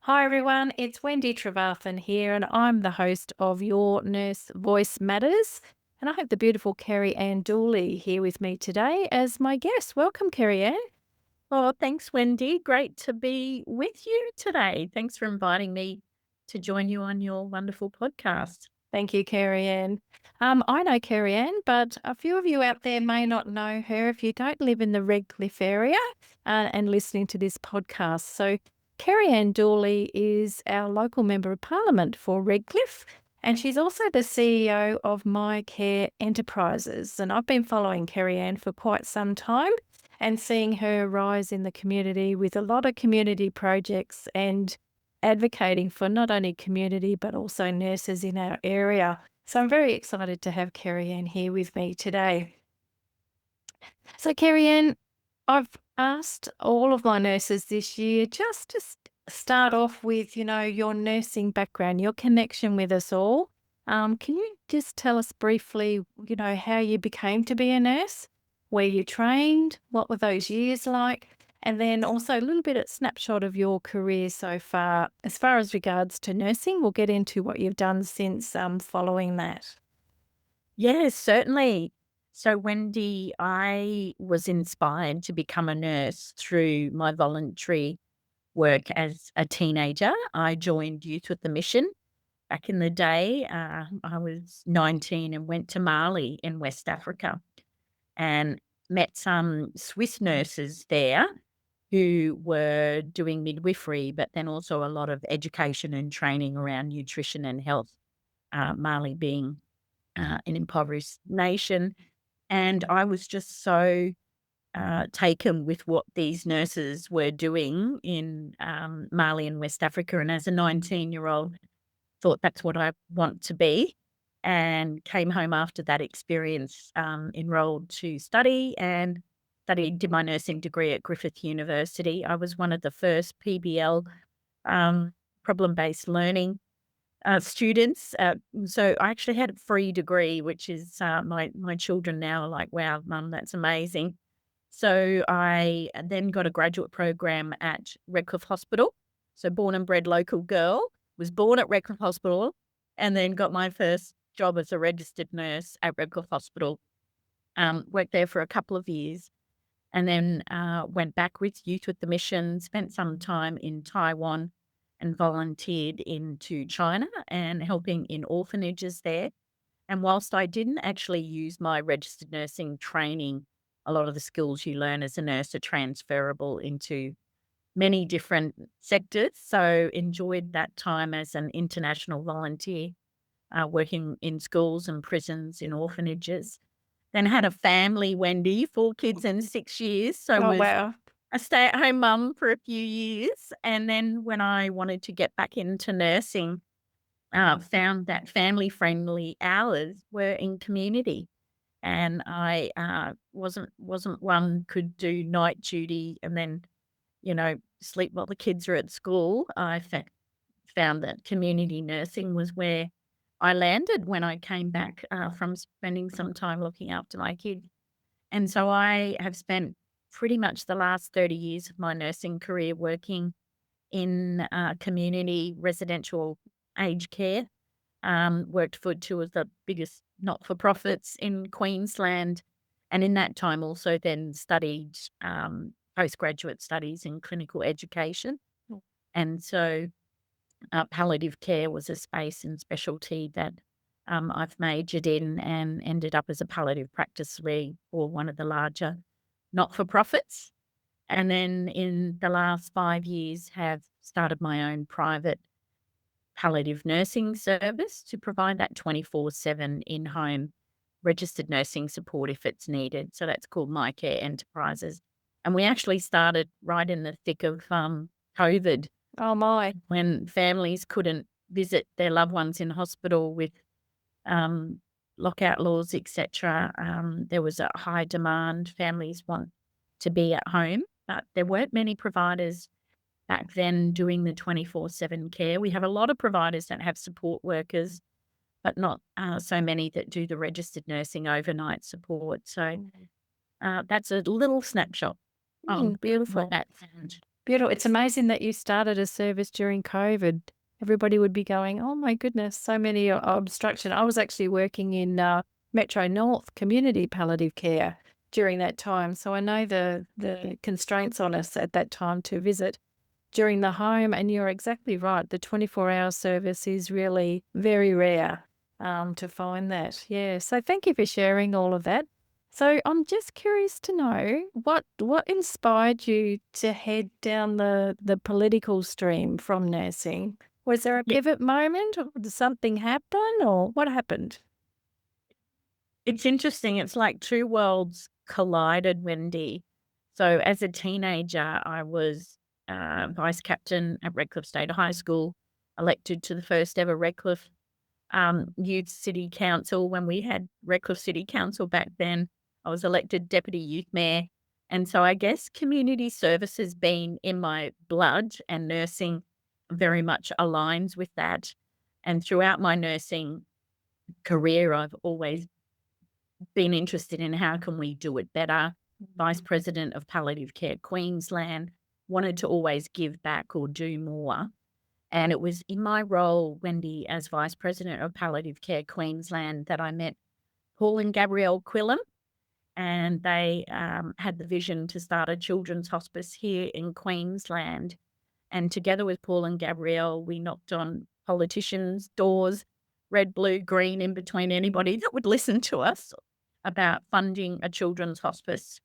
Hi everyone, it's Wendy Trevarthen here, and I'm the host of Your Nurse Voice Matters. And I have the beautiful Kerri Anne Dooley here with me today as my guest. Welcome, Kerri Anne. Oh, thanks, Wendy. Great to be with you today. Thanks for inviting me to join you on your wonderful podcast. Thank you, Kerri Anne. I know Kerri Anne, but a few of you out there may not know her if you don't live in the Redcliffe area and listening to this podcast. So, Kerri Anne Dooley is our local member of Parliament for Redcliffe, and she's also the CEO of MyCare Enterprises. And I've been following Kerri Anne for quite some time and seeing her rise in the community with a lot of community projects and advocating for not only community but also nurses in our area. So I'm very excited to have Kerri Anne here with me today. So, Kerri Anne, I've asked all of my nurses this year just to start off with, your nursing background, your connection with us all. Can you just tell us briefly, how you became to be a nurse, where you trained, what were those years like, and then also a little bit of snapshot of your career so far, as far as regards to nursing. We'll get into what you've done since following that. Yes, certainly. So, Wendy, I was inspired to become a nurse through my voluntary work as a teenager. I joined Youth with the Mission back in the day. I was 19 and went to Mali in West Africa and met some Swiss nurses there who were doing midwifery, but then also a lot of education and training around nutrition and health, Mali being an impoverished nation. And I was just so taken with what these nurses were doing in Mali and West Africa. And as a 19-year-old, thought that's what I want to be. And came home after that experience, enrolled to study and did my nursing degree at Griffith University. I was one of the first PBL, problem-based learning, students. So I actually had a free degree, which is, my children now are like, "Wow, mum, that's amazing." So I then got a graduate program at Redcliffe Hospital. So born and bred local girl, was born at Redcliffe Hospital, and then got my first job as a registered nurse at Redcliffe Hospital. Worked there for a couple of years, and then went back with Youth with the Mission, spent some time in Taiwan and volunteered into China and helping in orphanages there. And whilst I didn't actually use my registered nursing training, a lot of the skills you learn as a nurse are transferable into many different sectors. So enjoyed that time as an international volunteer, working in schools and prisons, in orphanages. Then had a family, Wendy, 4 kids in 6 years. So Oh, was wow. a stay-at-home mum for a few years. And then when I wanted to get back into nursing, found that family-friendly hours were in community. And I, wasn't one could do night duty and then, sleep while the kids are at school. I found that community nursing was where I landed when I came back, from spending some time looking after my kids. And so I have spent pretty much the last 30 years of my nursing career working in, community residential aged care. Worked for two of the biggest not-for-profits in Queensland, and in that time also then studied, postgraduate studies in clinical education. And so, palliative care was a space and specialty that, I've majored in and ended up as a palliative practice lead for one of the larger not-for-profits. And then in the last 5 years have started my own private palliative nursing service to provide that 24/7 in-home registered nursing support if it's needed. So that's called MyCare Enterprises. And we actually started right in the thick of COVID Oh, my. when families couldn't visit their loved ones in hospital with um, lockout laws, etc. There was a high demand. Families want to be at home, but there weren't many providers back then doing the 24/7 care. We have a lot of providers that have support workers, but not so many that do the registered nursing overnight support. So Mm. that's a little snapshot of what Beautiful. that sounds. Beautiful. It's amazing that you started a service during COVID. Everybody would be going, oh my goodness, so many obstruction. I was actually working in Metro North community palliative care during that time. So I know the constraints on us at that time to visit during the home. And you're exactly right. The 24-hour service is really very rare to find that. Yeah. So thank you for sharing all of that. So I'm just curious to know what inspired you to head down the political stream from nursing? Was there a Yeah, pivot moment, or did something happen, or what happened? it's interesting. It's like two worlds collided, Wendy. So as a teenager, I was vice captain at Redcliffe State High School, elected to the first ever Redcliffe Youth City Council. When we had Redcliffe City Council back then, I was elected deputy youth mayor. And so I guess community service has been in my blood, and nursing very much aligns with that. And throughout my nursing career, I've always been interested in how can we do it better. Vice President of Palliative Care Queensland, wanted to always give back or do more. And it was in my role, Wendy, as Vice President of Palliative Care Queensland, that I met Paul and Gabrielle Quillen, and they had the vision to start a children's hospice here in Queensland. And together with Paul and Gabrielle, we knocked on politicians' doors, red, blue, green, in between, anybody that would listen to us about funding a children's hospice.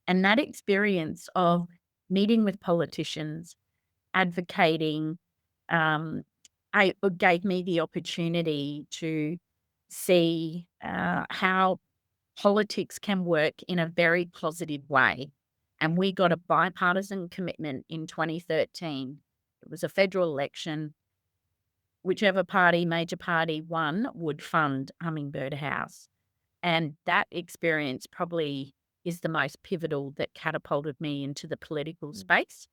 And that experience of meeting with politicians, advocating, it gave me the opportunity to see how politics can work in a very positive way. And we got a bipartisan commitment in 2013. It was a federal election. Whichever party, major party won, would fund Hummingbird House. And that experience probably is the most pivotal that catapulted me into the political space.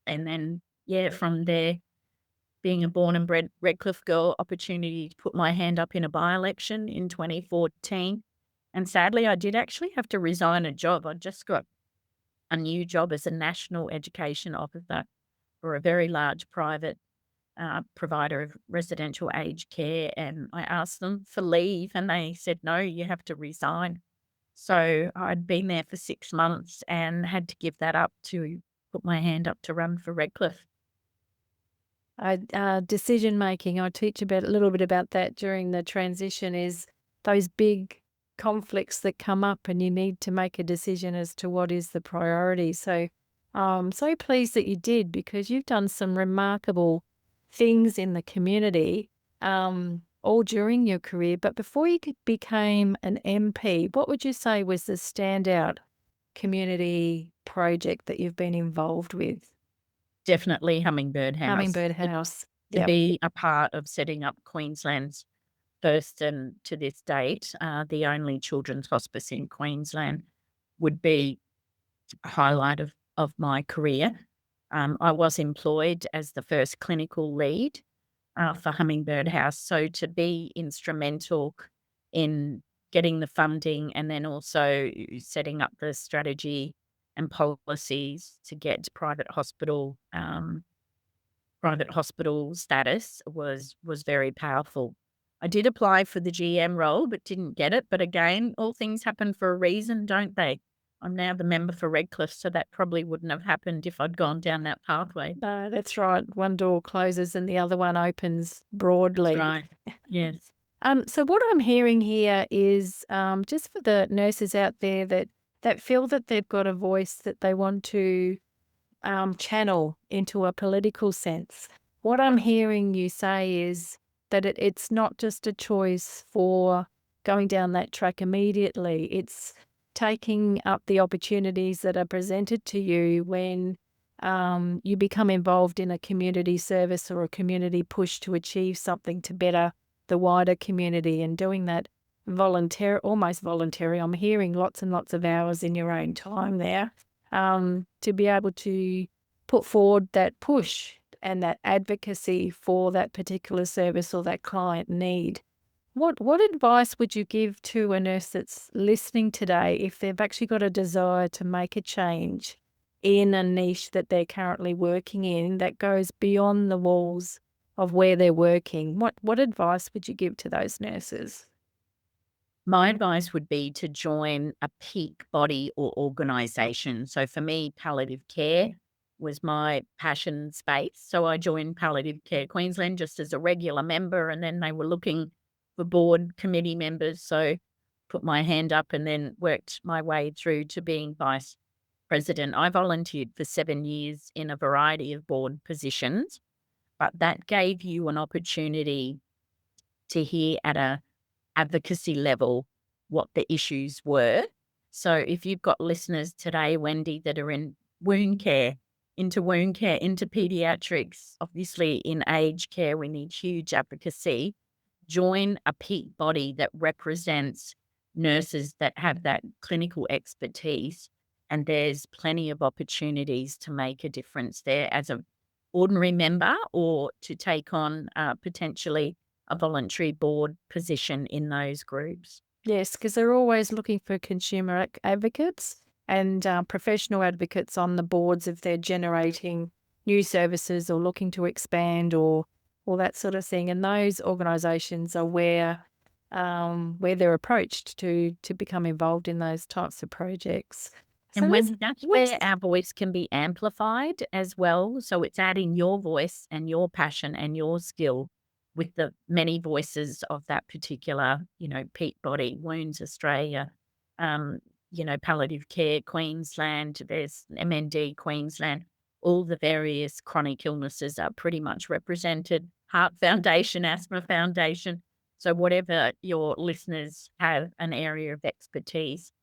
And then, yeah, from there, being a born and bred Redcliffe girl, opportunity to put my hand up in a by-election in 2014. And sadly, I did actually have to resign a job. I just got a new job as a national education officer for a very large private provider of residential aged care. And I asked them for leave, and they said, no, you have to resign. So I'd been there for 6 months and had to give that up to put my hand up to run for Redcliffe. Decision making. I teach a little bit about that during the transition. Is those big conflicts that come up, and you need to make a decision as to what is the priority. So I'm so pleased that you did, because you've done some remarkable things in the community all during your career. But before you became an MP, what would you say was the standout community project that you've been involved with? Definitely Hummingbird House. Hummingbird House. To Yep. be a part of setting up Queensland's first, and to this date, the only children's hospice in Queensland, would be a highlight of my career. I was employed as the first clinical lead for Hummingbird House. So to be instrumental in getting the funding, and then also setting up the strategy and policies to get private hospital status was very powerful. I did apply for the GM role, but didn't get it. But again, all things happen for a reason, don't they? I'm now the member for Redcliffe, so that probably wouldn't have happened if I'd gone down that pathway. No, that's right. One door closes and the other one opens broadly. Right. Yes. So what I'm hearing here is just for the nurses out there that feel that they've got a voice that they want to channel into a political sense. What I'm hearing you say is that it's not just a choice for going down that track immediately. It's taking up the opportunities that are presented to you when you become involved in a community service or a community push to achieve something to better the wider community, and doing that almost voluntary. I'm hearing lots and lots of hours in your own time there to be able to put forward that push and that advocacy for that particular service or that client need. What advice would you give to a nurse that's listening today if they've actually got a desire to make a change in a niche that they're currently working in that goes beyond the walls of where they're working. What advice would you give to those nurses? My advice would be to join a peak body or organisation. So for me, palliative care was my passion space. So I joined Palliative Care Queensland just as a regular member, and then they were looking for board committee members. So put my hand up and then worked my way through to being vice president. I volunteered for 7 years in a variety of board positions, but that gave you an opportunity to hear at a advocacy level what the issues were. So if you've got listeners today, Wendy, that are in wound care, into pediatrics, obviously in aged care, we need huge advocacy. Join a peak body that represents nurses that have that clinical expertise. And there's plenty of opportunities to make a difference there as an ordinary member or to take on potentially a voluntary board position in those groups. Yes, because they're always looking for consumer advocates and professional advocates on the boards if they're generating new services or looking to expand or all that sort of thing. And those organisations are where they're approached to become involved in those types of projects. So And let's when that's let's where our voice can be amplified as well. So it's adding your voice and your passion and your skill with the many voices of that particular, peak body, Wounds Australia, um, palliative care Queensland, there's MND Queensland, all the various chronic illnesses are pretty much represented. Heart Foundation, Asthma Foundation. So whatever your listeners have an area of expertise,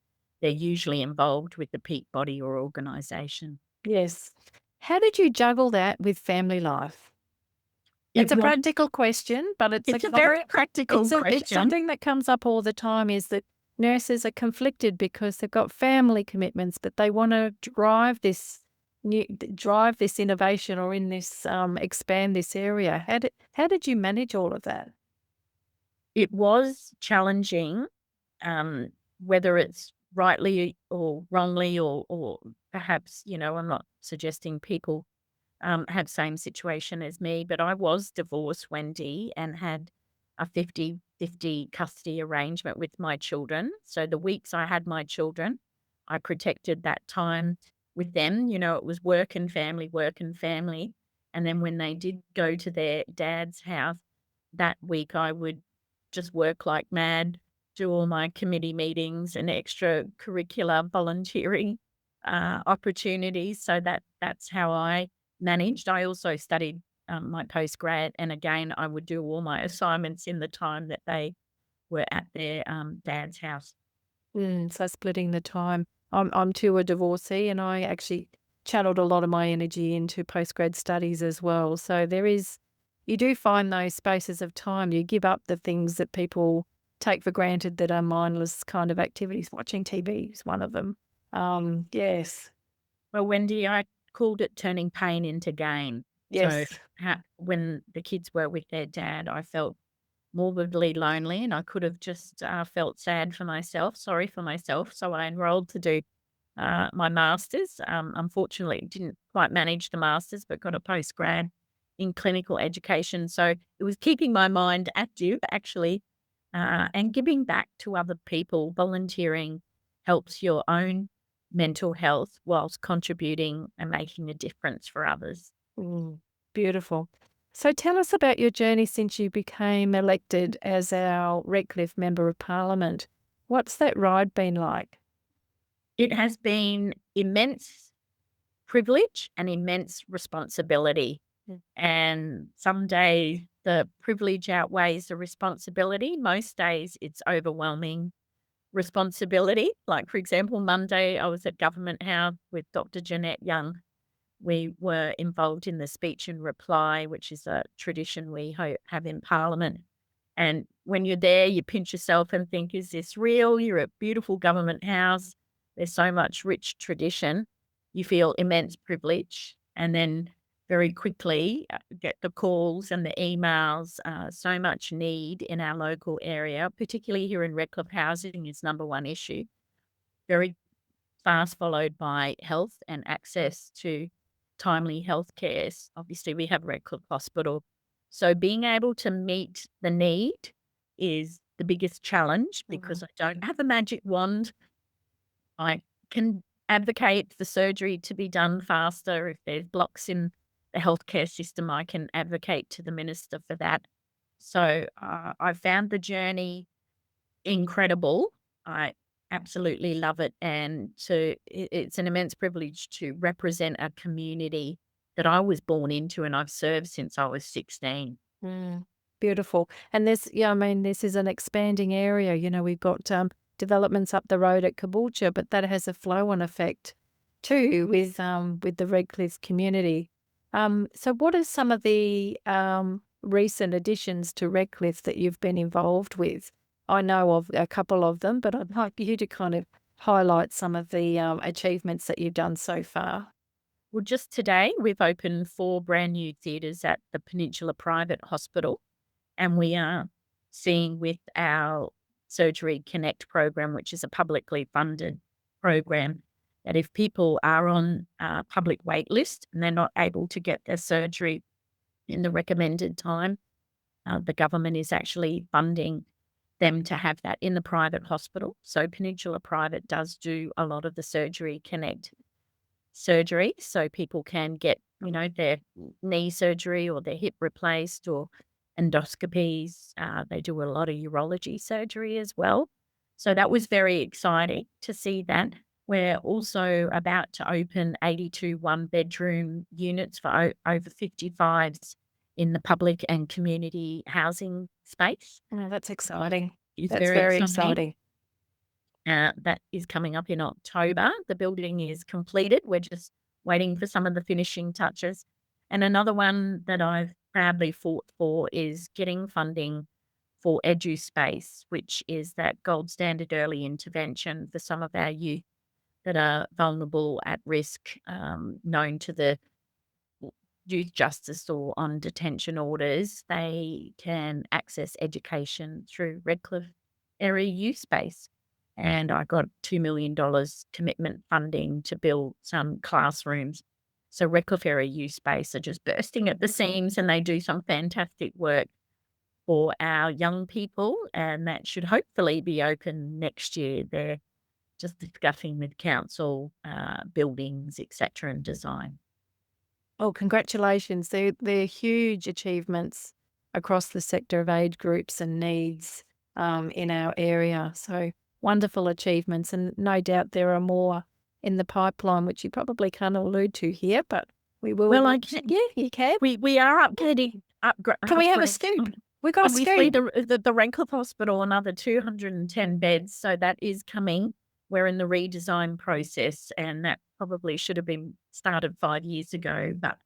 they're usually involved with the peak body or organisation. Yes. How did you juggle that with family life? It's It a was practical question, but it's a very practical it's question. something that comes up all the time is that nurses are conflicted because they've got family commitments, but they want to drive this innovation or in this expand this area. How did you manage all of that? It was challenging, whether it's rightly or wrongly or perhaps, I'm not suggesting people had same situation as me, but I was divorced, Wendy, and had a 50-50 custody arrangement with my children. So the weeks I had my children, I protected that time with them. It was work and family, work and family. And then when they did go to their dad's house, that week I would just work like mad, do all my committee meetings and extracurricular volunteering opportunities. So that's how I managed. I also studied my postgrad, and again, I would do all my assignments in the time that they were at their dad's house. So splitting the time. I'm too a divorcee, and I actually channeled a lot of my energy into postgrad studies as well. So you do find those spaces of time. You give up the things that people take for granted that are mindless kind of activities. Watching TV is one of them. Yes, Well, Wendy, I called it turning pain into gain. So yes. when the kids were with their dad, I felt morbidly lonely, and I could have just felt sad for myself, sorry for myself. So I enrolled to do my master's. Unfortunately, didn't quite manage the master's, but got a postgrad in clinical education. So it was keeping my mind active, actually, and giving back to other people. Volunteering helps your own mental health whilst contributing and making a difference for others. Mm, beautiful. So tell us about your journey since you became elected as our Redcliffe Member of Parliament. What's that ride been like? It has been immense privilege and immense responsibility. Mm. And some days the privilege outweighs the responsibility. Most days it's overwhelming responsibility. Like, for example, Monday I was at Government House with Dr. Jeanette Young. We were involved in the speech and reply, which is a tradition we have in Parliament. And when you're there, you pinch yourself and think, is this real? You're at beautiful Government House. There's so much rich tradition. You feel immense privilege. And then very quickly get the calls and the emails. So much need in our local area, particularly here in Redcliffe. Housing is number one issue. Very fast followed by health and access to timely health care. Obviously, we have Redcliffe Hospital. So being able to meet the need is the biggest challenge because I don't have a magic wand. I can advocate for surgery to be done faster. If there's blocks in the healthcare system, I can advocate to the minister for that. So I found the journey incredible. I absolutely love it. And it's an immense privilege to represent a community that I was born into and I've served since I was 16. Mm, beautiful. And I mean, this is an expanding area. We've got developments up the road at Caboolture, but that has a flow-on effect too with the Redcliffe community. So what are some of the recent additions to Redcliffe that you've been involved with? I know of a couple of them, but I'd like you to kind of highlight some of the achievements that you've done so far. Well, just today, we've opened 4 brand new theatres at the Peninsula Private Hospital, and we are seeing with our Surgery Connect program, which is a publicly funded program, that if people are on a public wait list and they're not able to get their surgery in the recommended time, the government is actually funding them to have that in the private hospital. So Peninsula Private does do a lot of the Surgery Connect surgery, so people can get, their knee surgery or their hip replaced or endoscopies. They do a lot of urology surgery as well. So that was very exciting to see that. We're also about to open 82 one-bedroom units for over 55s in the public and community housing space. Oh, that's exciting. It's That's very very exciting. exciting. That is coming up in October. The building is completed. We're just waiting for some of the finishing touches. And another one that I've proudly fought for is getting funding for EduSpace, which is that gold standard early intervention for some of our youth that are vulnerable, at risk, known to the youth justice or on detention orders. They can access education through Redcliffe Area Youth Space. And I got $2 million commitment funding to build some classrooms. So Redcliffe Area Youth Space are just bursting at the seams and they do some fantastic work for our young people, and that should hopefully be open next year. They're just discussing with council buildings, etc., and design. Oh, congratulations. They're huge achievements across the sector of age groups and needs in our area. So wonderful achievements. And no doubt there are more in the pipeline, which you probably can't allude to here, but we will. Well, I can. Yeah, you can. We are upgrading. Can we have a scoop? We got a Obviously, scoop. the Redcliffe Hospital, another 210 beds, so that is coming. We're in the redesign process, and that probably should have been started 5 years ago. But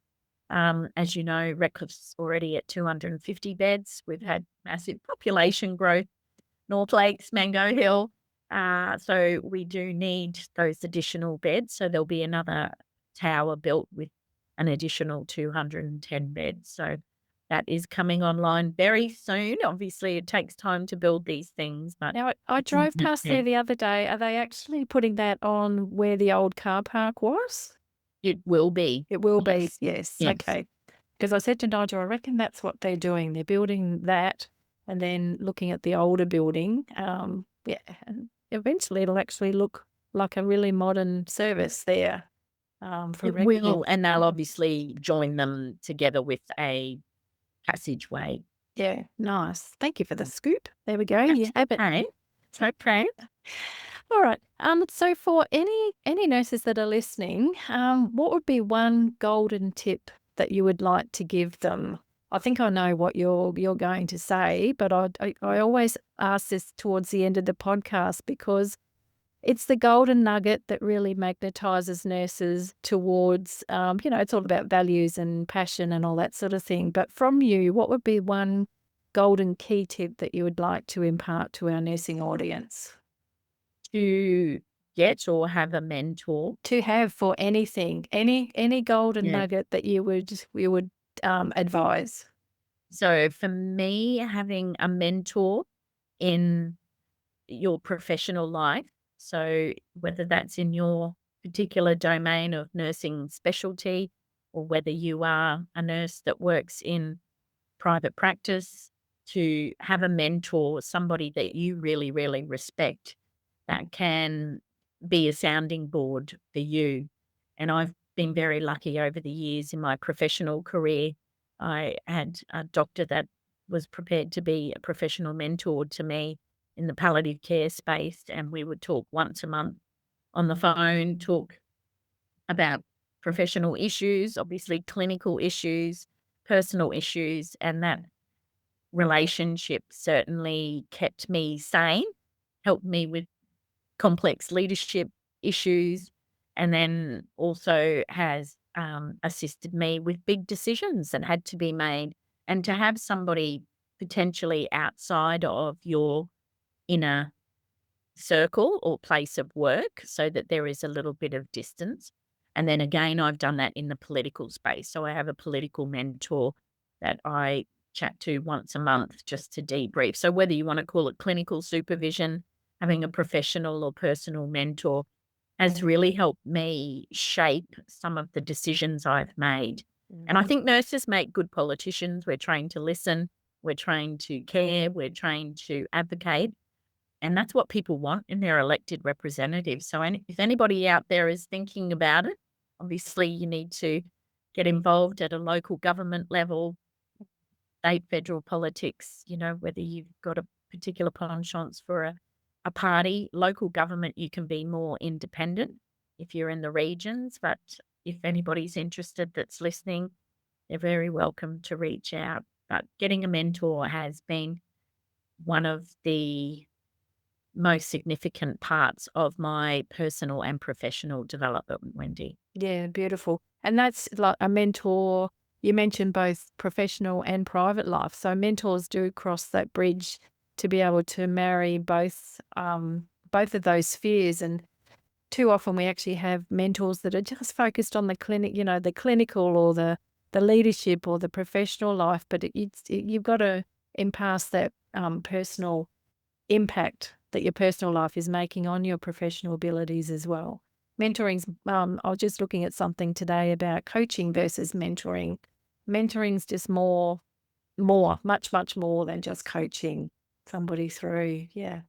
as you know, Redcliffe's already at 250 beds. We've had massive population growth, North Lakes, Mango Hill. So we do need those additional beds. So there'll be another tower built with an additional 210 beds. So that is coming online very soon. Obviously, it takes time to build these things, but Now, I drove past there the other day. Are they actually putting that on where the old car park was? it will be. It will be, Yes. yes. Yes. Okay. Because I said to Nigel, I reckon that's what they're doing. They're building that and then looking at the older building. Yeah, and eventually it'll actually look like a really modern service there. For It will, and they'll obviously join them together with a passageway. Yeah, nice. Thank you for the scoop. There we go. You have it. Okay. It's okay. All right. So for any nurses that are listening, what would be one golden tip that you would like to give them? I think I know what you're going to say, but I always ask this towards the end of the podcast because it's the golden nugget that really magnetizes nurses towards, it's all about values and passion and all that sort of thing. But from you, what would be one golden key tip that you would like to impart to our nursing audience? To get or have a mentor. To have for anything, any golden nugget that you would advise. So for me, having a mentor in your professional life. So whether that's in your particular domain of nursing specialty or whether you are a nurse that works in private practice, to have a mentor, somebody that you really, really respect that can be a sounding board for you. And I've been very lucky over the years in my professional career. I had a doctor that was prepared to be a professional mentor to me in the palliative care space. And we would talk once a month on the phone, talk about professional issues, obviously clinical issues, personal issues, and that relationship certainly kept me sane, helped me with complex leadership issues, and then also has assisted me with big decisions that had to be made. And to have somebody potentially outside of your inner circle or place of work so that there is a little bit of distance. And then again, I've done that in the political space. So I have a political mentor that I chat to once a month just to debrief. So whether you want to call it clinical supervision, having a professional or personal mentor has really helped me shape some of the decisions I've made. And I think nurses make good politicians. We're trained to listen, we're trained to care, we're trained to advocate. And that's what people want in their elected representatives. So if anybody out there is thinking about it, obviously you need to get involved at a local government level, state, federal politics, whether you've got a particular penchant for a party. Local government, you can be more independent if you're in the regions. But if anybody's interested that's listening, they're very welcome to reach out. But getting a mentor has been one of the most significant parts of my personal and professional development, Wendy. Yeah, beautiful. And that's like a mentor. You mentioned both professional and private life. So mentors do cross that bridge to be able to marry both of those spheres. And too often we actually have mentors that are just focused on the clinic, the clinical or the leadership or the professional life. But you've got to impasse that personal impact that your personal life is making on your professional abilities as well. Mentoring's, I was just looking at something today about coaching versus mentoring. Mentoring's just much more than just coaching somebody through. Yeah.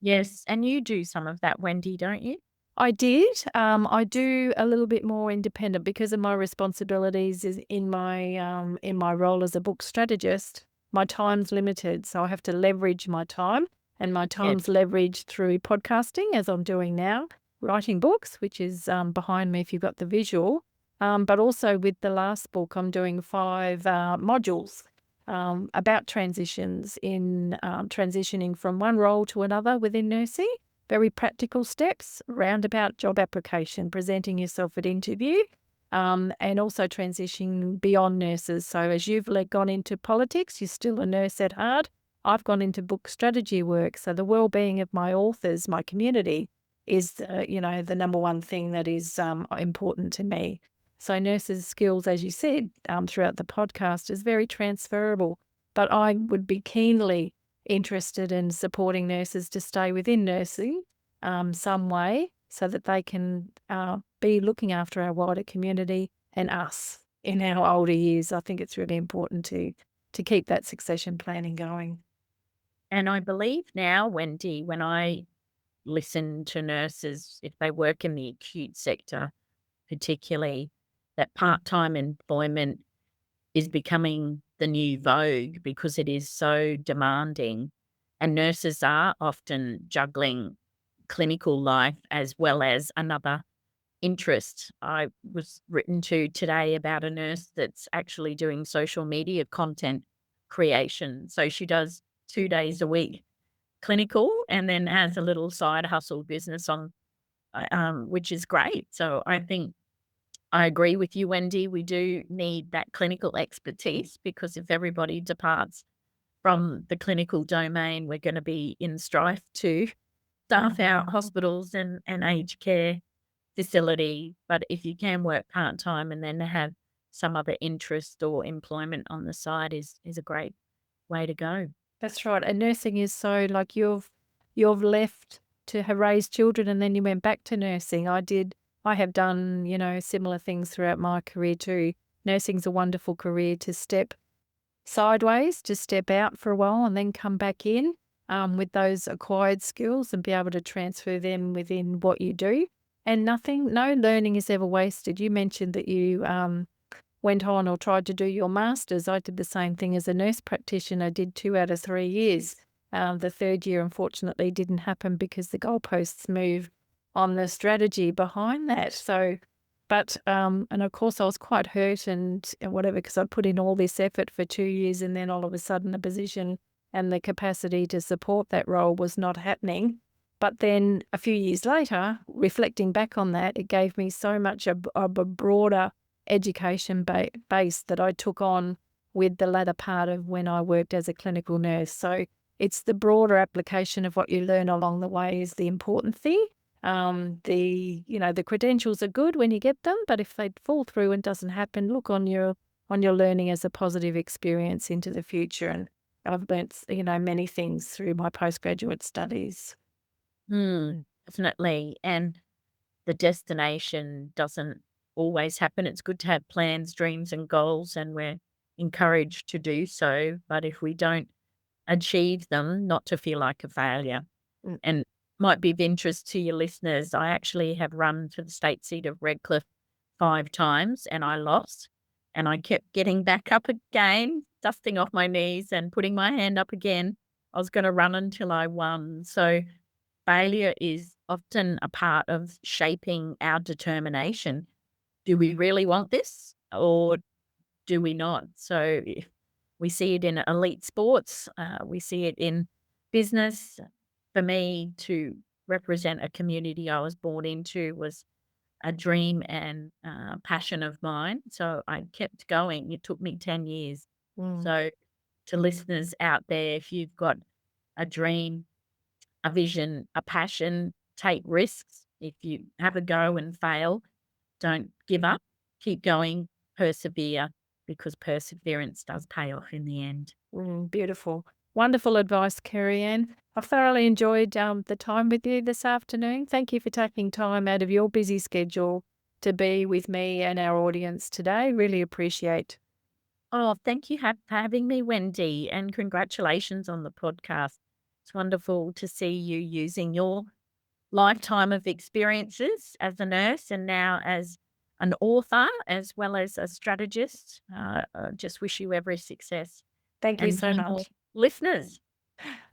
Yes, and you do some of that, Wendy, don't you? I did. I do a little bit more independent because of my responsibilities is in my role as a book strategist. My time's limited, so I have to leverage my time, and my time's leveraged through podcasting, as I'm doing now, writing books, which is behind me if you've got the visual. But also with the last book, I'm doing 5 modules about transitions in transitioning from one role to another within nursing. Very practical steps, roundabout job application, presenting yourself at interview, and also transitioning beyond nurses. So as you've gone into politics, you're still a nurse at heart. I've gone into book strategy work. So the well-being of my authors, my community, is the number one thing that is important to me. So nurses' skills, as you said throughout the podcast, is very transferable. But I would be keenly interested in supporting nurses to stay within nursing some way so that they can be looking after our wider community and us in our older years. I think it's really important to keep that succession planning going. And I believe now, Wendy, when I listen to nurses, if they work in the acute sector, particularly, that part-time employment is becoming the new vogue because it is so demanding. And nurses are often juggling clinical life as well as another interest. I was written to today about a nurse that's actually doing social media content creation. So she does 2 days a week clinical and then has a little side hustle business on, which is great. So I think I agree with you, Wendy. We do need that clinical expertise because if everybody departs from the clinical domain, we're going to be in strife to staff our hospitals and aged care facility. But if you can work part-time and then have some other interest or employment on the side is a great way to go. That's right. And nursing is so like you've left to have raised children and then you went back to nursing. I have done, similar things throughout my career too. Nursing's a wonderful career to step sideways, to step out for a while and then come back in with those acquired skills and be able to transfer them within what you do. And no learning is ever wasted. You mentioned that you went on or tried to do your master's. I did the same thing as a nurse practitioner, did 2 out of 3 years. The third year, unfortunately, didn't happen because the goalposts moved on the strategy behind that. So, and of course, I was quite hurt and whatever, because I'd put in all this effort for 2 years and then all of a sudden the position and the capacity to support that role was not happening. But then a few years later, reflecting back on that, it gave me so much of a broader education base that I took on with the latter part of when I worked as a clinical nurse. So it's the broader application of what you learn along the way is the important thing. The credentials are good when you get them, but if they fall through and doesn't happen, look on your learning as a positive experience into the future. And I've learnt, many things through my postgraduate studies. Definitely. And the destination doesn't always happen. It's good to have plans, dreams, and goals, and we're encouraged to do so. But if we don't achieve them, not to feel like a failure. Mm. And might be of interest to your listeners, I actually have run to the state seat of Redcliffe 5 times and I lost. And I kept getting back up again, dusting off my knees and putting my hand up again. I was going to run until I won. So failure is often a part of shaping our determination. Do we really want this or do we not? So we see it in elite sports, we see it in business. For me, to represent a community I was born into was a dream and passion of mine. So I kept going. It took me 10 years. Mm. So to listeners out there, if you've got a dream, a vision, a passion, take risks. If you have a go and fail, don't give up. Keep going, persevere, because perseverance does pay off in the end. Beautiful. Wonderful advice, Kerri Anne. I've thoroughly enjoyed the time with you this afternoon. Thank you for taking time out of your busy schedule to be with me and our audience today. Really appreciate. Oh, thank you for having me, Wendy, and congratulations on the podcast. It's wonderful to see you using your lifetime of experiences as a nurse and now as an author as well as a strategist. Just wish you every success. Thank you And so to your much. listeners,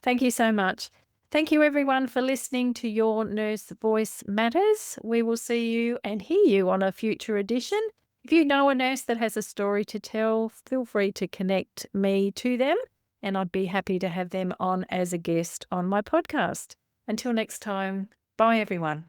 Thank you so much. Thank you, everyone, for listening to Your Nurse Voice Matters. We will see you and hear you on a future edition. If you know a nurse that has a story to tell, feel free to connect me to them, and I'd be happy to have them on as a guest on my podcast. Until next time, bye, everyone.